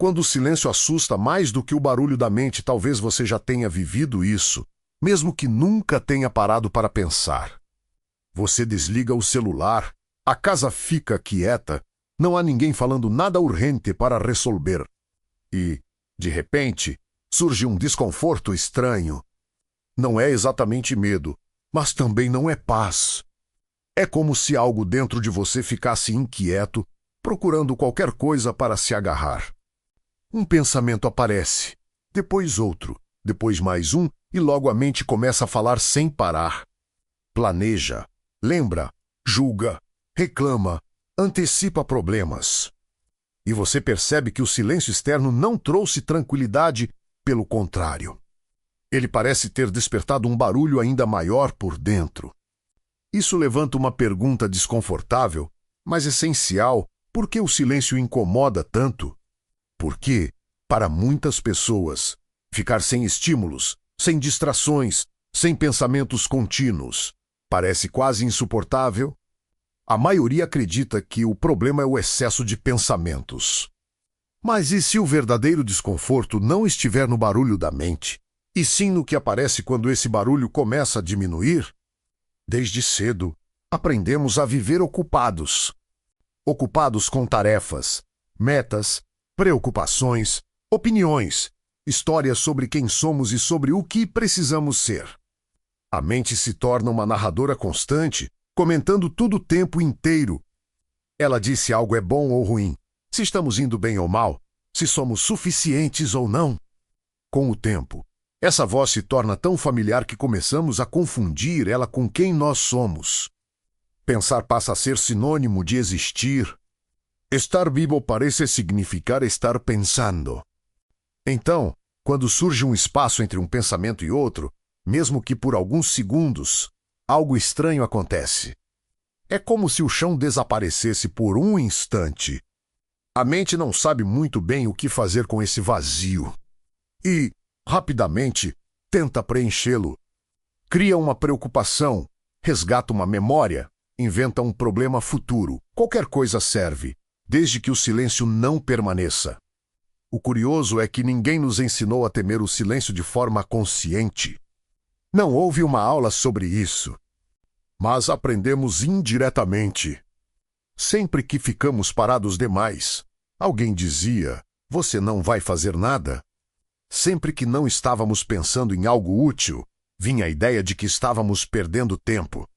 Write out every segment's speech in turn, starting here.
Quando o silêncio assusta mais do que o barulho da mente, talvez você já tenha vivido isso, mesmo que nunca tenha parado para pensar. Você desliga o celular, a casa fica quieta, não há ninguém falando nada urgente para resolver. E, de repente, surge um desconforto estranho. Não é exatamente medo, mas também não é paz. É como se algo dentro de você ficasse inquieto, procurando qualquer coisa para se agarrar. Um pensamento aparece, depois outro, depois mais um, e logo a mente começa a falar sem parar. Planeja, lembra, julga, reclama, antecipa problemas. E você percebe que o silêncio externo não trouxe tranquilidade, pelo contrário. Ele parece ter despertado um barulho ainda maior por dentro. Isso levanta uma pergunta desconfortável, mas essencial: por que o silêncio incomoda tanto? Porque, para muitas pessoas, ficar sem estímulos, sem distrações, sem pensamentos contínuos, parece quase insuportável. A maioria acredita que o problema é o excesso de pensamentos. Mas e se o verdadeiro desconforto não estiver no barulho da mente, e sim no que aparece quando esse barulho começa a diminuir? Desde cedo, aprendemos a viver ocupados. Ocupados com tarefas, metas, preocupações, opiniões, histórias sobre quem somos e sobre o que precisamos ser. A mente se torna uma narradora constante, comentando tudo o tempo inteiro. Ela diz se algo é bom ou ruim, se estamos indo bem ou mal, se somos suficientes ou não. Com o tempo, essa voz se torna tão familiar que começamos a confundir ela com quem nós somos. Pensar passa a ser sinônimo de existir. Estar vivo parece significar estar pensando. Então, quando surge um espaço entre um pensamento e outro, mesmo que por alguns segundos, algo estranho acontece. É como se o chão desaparecesse por um instante. A mente não sabe muito bem o que fazer com esse vazio. E, rapidamente, tenta preenchê-lo. Cria uma preocupação, resgata uma memória, inventa um problema futuro. Qualquer coisa serve, desde que o silêncio não permaneça. O curioso é que ninguém nos ensinou a temer o silêncio de forma consciente. Não houve uma aula sobre isso. Mas aprendemos indiretamente. Sempre que ficamos parados demais, alguém dizia: "Você não vai fazer nada?" Sempre que não estávamos pensando em algo útil, vinha a ideia de que estávamos perdendo tempo.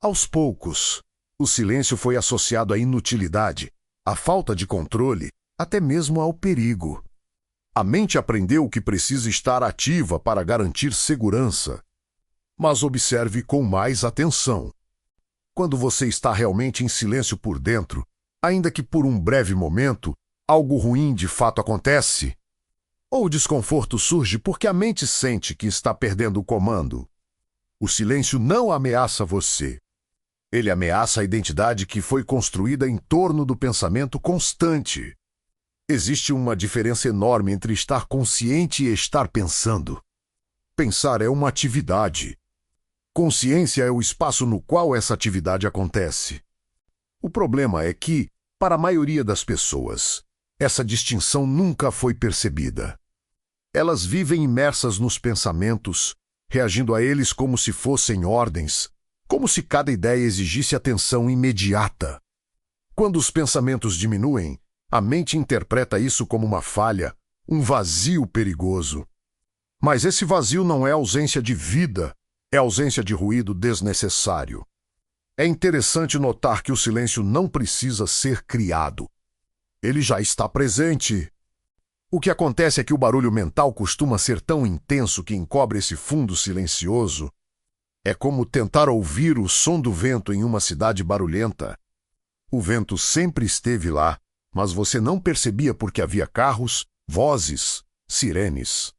Aos poucos, o silêncio foi associado à inutilidade, à falta de controle, até mesmo ao perigo. A mente aprendeu que precisa estar ativa para garantir segurança. Mas observe com mais atenção. Quando você está realmente em silêncio por dentro, ainda que por um breve momento, algo ruim de fato acontece. Ou o desconforto surge porque a mente sente que está perdendo o comando. O silêncio não ameaça você. Ele ameaça a identidade que foi construída em torno do pensamento constante. Existe uma diferença enorme entre estar consciente e estar pensando. Pensar é uma atividade. Consciência é o espaço no qual essa atividade acontece. O problema é que, para a maioria das pessoas, essa distinção nunca foi percebida. Elas vivem imersas nos pensamentos, reagindo a eles como se fossem ordens, como se cada ideia exigisse atenção imediata. Quando os pensamentos diminuem, a mente interpreta isso como uma falha, um vazio perigoso. Mas esse vazio não é ausência de vida, é ausência de ruído desnecessário. É interessante notar que o silêncio não precisa ser criado. Ele já está presente. O que acontece é que o barulho mental costuma ser tão intenso que encobre esse fundo silencioso. É como tentar ouvir o som do vento em uma cidade barulhenta. O vento sempre esteve lá, mas você não percebia porque havia carros, vozes, sirenes.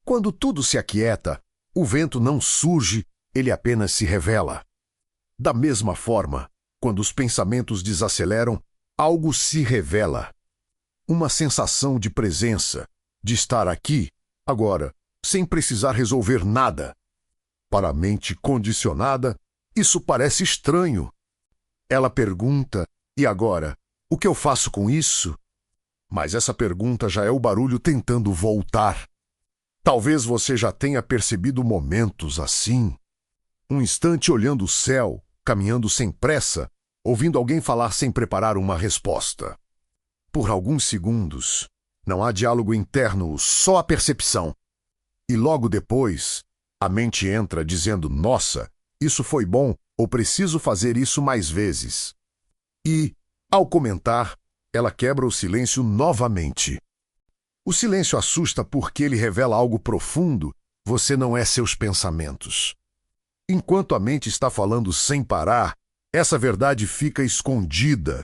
Quando tudo se aquieta, o vento não surge, ele apenas se revela. Da mesma forma, quando os pensamentos desaceleram, algo se revela. Uma sensação de presença, de estar aqui, agora, sem precisar resolver nada. Para a mente condicionada, isso parece estranho. Ela pergunta: e agora? O que eu faço com isso? Mas essa pergunta já é o barulho tentando voltar. Talvez você já tenha percebido momentos assim. Um instante olhando o céu, caminhando sem pressa, ouvindo alguém falar sem preparar uma resposta. Por alguns segundos, não há diálogo interno, só a percepção. E logo depois, a mente entra dizendo: nossa, isso foi bom, ou preciso fazer isso mais vezes. E, ao comentar, ela quebra o silêncio novamente. O silêncio assusta porque ele revela algo profundo. Você não é seus pensamentos. Enquanto a mente está falando sem parar, essa verdade fica escondida.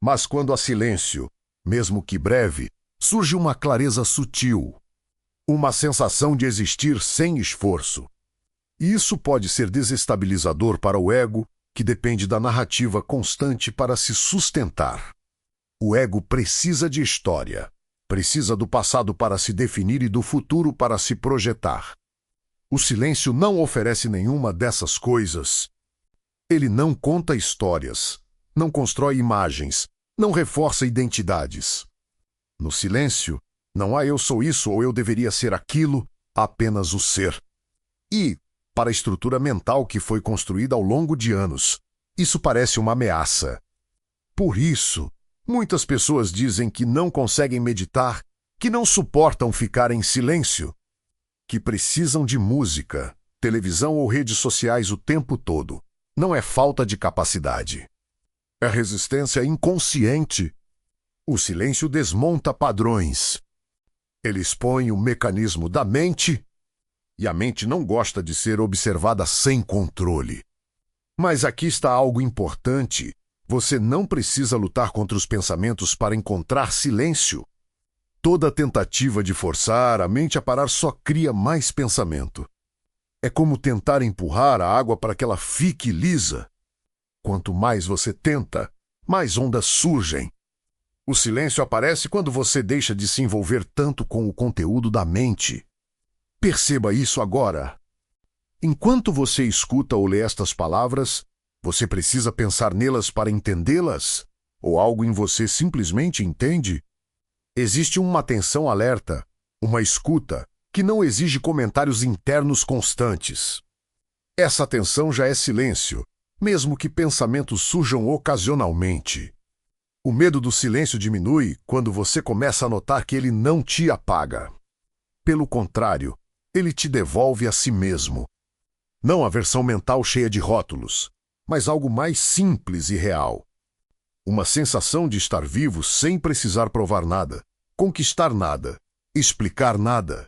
Mas quando há silêncio, mesmo que breve, surge uma clareza sutil. Uma sensação de existir sem esforço. E isso pode ser desestabilizador para o ego, que depende da narrativa constante para se sustentar. O ego precisa de história. Precisa do passado para se definir e do futuro para se projetar. O silêncio não oferece nenhuma dessas coisas. Ele não conta histórias, não constrói imagens, não reforça identidades. No silêncio, não há eu sou isso ou eu deveria ser aquilo, há apenas o ser. E, para a estrutura mental que foi construída ao longo de anos, isso parece uma ameaça. Por isso, muitas pessoas dizem que não conseguem meditar, que não suportam ficar em silêncio, que precisam de música, televisão ou redes sociais o tempo todo. Não é falta de capacidade. É resistência inconsciente. O silêncio desmonta padrões. Ele expõe o mecanismo da mente, e a mente não gosta de ser observada sem controle. Mas aqui está algo importante. Você não precisa lutar contra os pensamentos para encontrar silêncio. Toda tentativa de forçar a mente a parar só cria mais pensamento. É como tentar empurrar a água para que ela fique lisa. Quanto mais você tenta, mais ondas surgem. O silêncio aparece quando você deixa de se envolver tanto com o conteúdo da mente. Perceba isso agora. Enquanto você escuta ou lê estas palavras, você precisa pensar nelas para entendê-las? Ou algo em você simplesmente entende? Existe uma atenção alerta, uma escuta, que não exige comentários internos constantes. Essa atenção já é silêncio, mesmo que pensamentos surjam ocasionalmente. O medo do silêncio diminui quando você começa a notar que ele não te apaga. Pelo contrário, ele te devolve a si mesmo. Não a versão mental cheia de rótulos, mas algo mais simples e real. Uma sensação de estar vivo sem precisar provar nada, conquistar nada, explicar nada.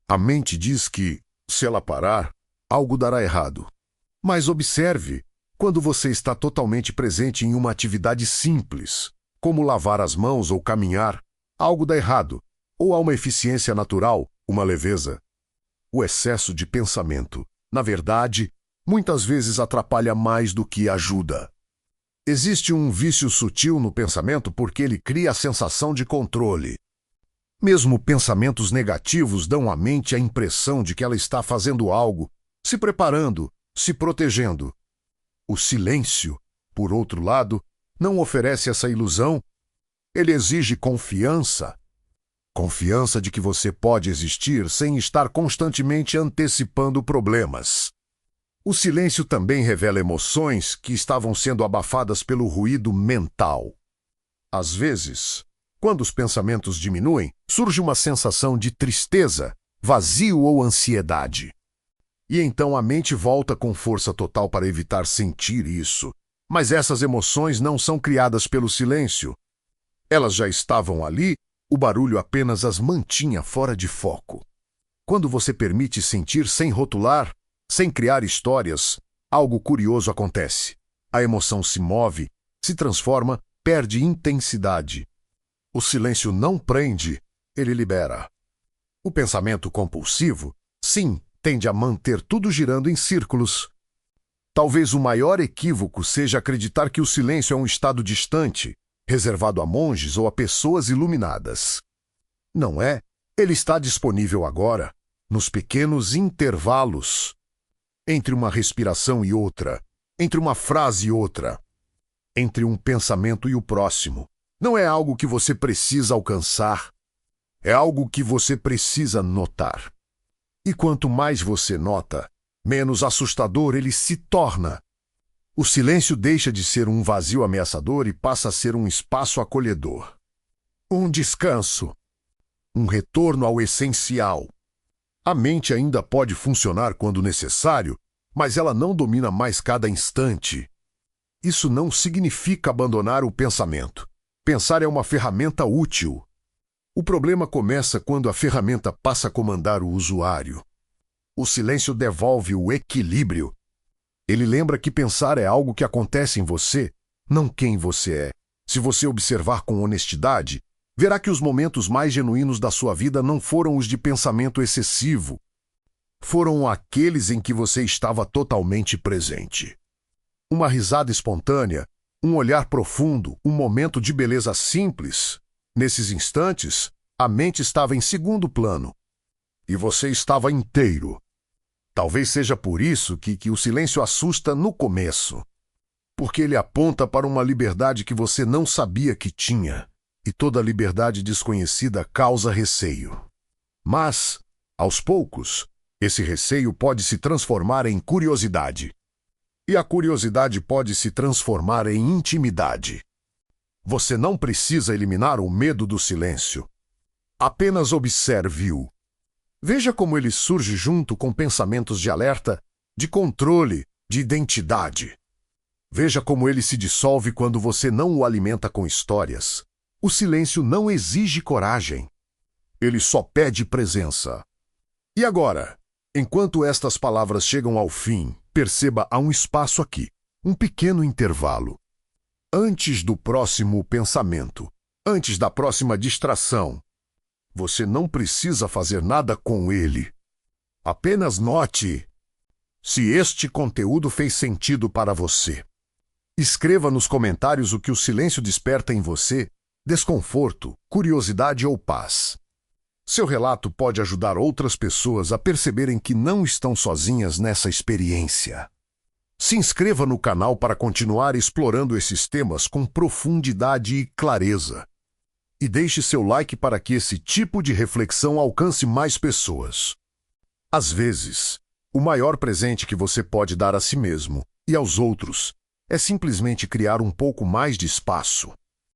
A mente diz que, se ela parar, algo dará errado. Mas observe, quando você está totalmente presente em uma atividade simples, como lavar as mãos ou caminhar, algo dá errado, ou há uma eficiência natural, uma leveza. O excesso de pensamento, na verdade, muitas vezes atrapalha mais do que ajuda. Existe um vício sutil no pensamento porque ele cria a sensação de controle. Mesmo pensamentos negativos dão à mente a impressão de que ela está fazendo algo, se preparando, se protegendo. O silêncio, por outro lado, não oferece essa ilusão. Ele exige confiança. Confiança de que você pode existir sem estar constantemente antecipando problemas. O silêncio também revela emoções que estavam sendo abafadas pelo ruído mental. Às vezes, quando os pensamentos diminuem, surge uma sensação de tristeza, vazio ou ansiedade. E então a mente volta com força total para evitar sentir isso. Mas essas emoções não são criadas pelo silêncio. Elas já estavam ali, o barulho apenas as mantinha fora de foco. Quando você permite sentir sem rotular, sem criar histórias, algo curioso acontece. A emoção se move, se transforma, perde intensidade. O silêncio não prende, ele libera. O pensamento compulsivo, sim, tende a manter tudo girando em círculos. Talvez o maior equívoco seja acreditar que o silêncio é um estado distante, reservado a monges ou a pessoas iluminadas. Não é? Ele está disponível agora, nos pequenos intervalos. Entre uma respiração e outra, entre uma frase e outra, entre um pensamento e o próximo. Não é algo que você precisa alcançar, é algo que você precisa notar. E quanto mais você nota, menos assustador ele se torna. O silêncio deixa de ser um vazio ameaçador e passa a ser um espaço acolhedor. Um descanso. Um retorno ao essencial. A mente ainda pode funcionar quando necessário, mas ela não domina mais cada instante. Isso não significa abandonar o pensamento. Pensar é uma ferramenta útil. O problema começa quando a ferramenta passa a comandar o usuário. O silêncio devolve o equilíbrio. Ele lembra que pensar é algo que acontece em você, não quem você é. Se você observar com honestidade, verá que os momentos mais genuínos da sua vida não foram os de pensamento excessivo. Foram aqueles em que você estava totalmente presente. Uma risada espontânea, um olhar profundo, um momento de beleza simples. Nesses instantes, a mente estava em segundo plano. E você estava inteiro. Talvez seja por isso que o silêncio assusta no começo. Porque ele aponta para uma liberdade que você não sabia que tinha. E toda liberdade desconhecida causa receio. Mas, aos poucos, esse receio pode se transformar em curiosidade. E a curiosidade pode se transformar em intimidade. Você não precisa eliminar o medo do silêncio. Apenas observe-o. Veja como ele surge junto com pensamentos de alerta, de controle, de identidade. Veja como ele se dissolve quando você não o alimenta com histórias. O silêncio não exige coragem. Ele só pede presença. E agora, enquanto estas palavras chegam ao fim, perceba há um espaço aqui, um pequeno intervalo. Antes do próximo pensamento, antes da próxima distração, você não precisa fazer nada com ele. Apenas note se este conteúdo fez sentido para você. Escreva nos comentários o que o silêncio desperta em você: desconforto, curiosidade ou paz. Seu relato pode ajudar outras pessoas a perceberem que não estão sozinhas nessa experiência. Se inscreva no canal para continuar explorando esses temas com profundidade e clareza. E deixe seu like para que esse tipo de reflexão alcance mais pessoas. Às vezes, o maior presente que você pode dar a si mesmo e aos outros é simplesmente criar um pouco mais de espaço.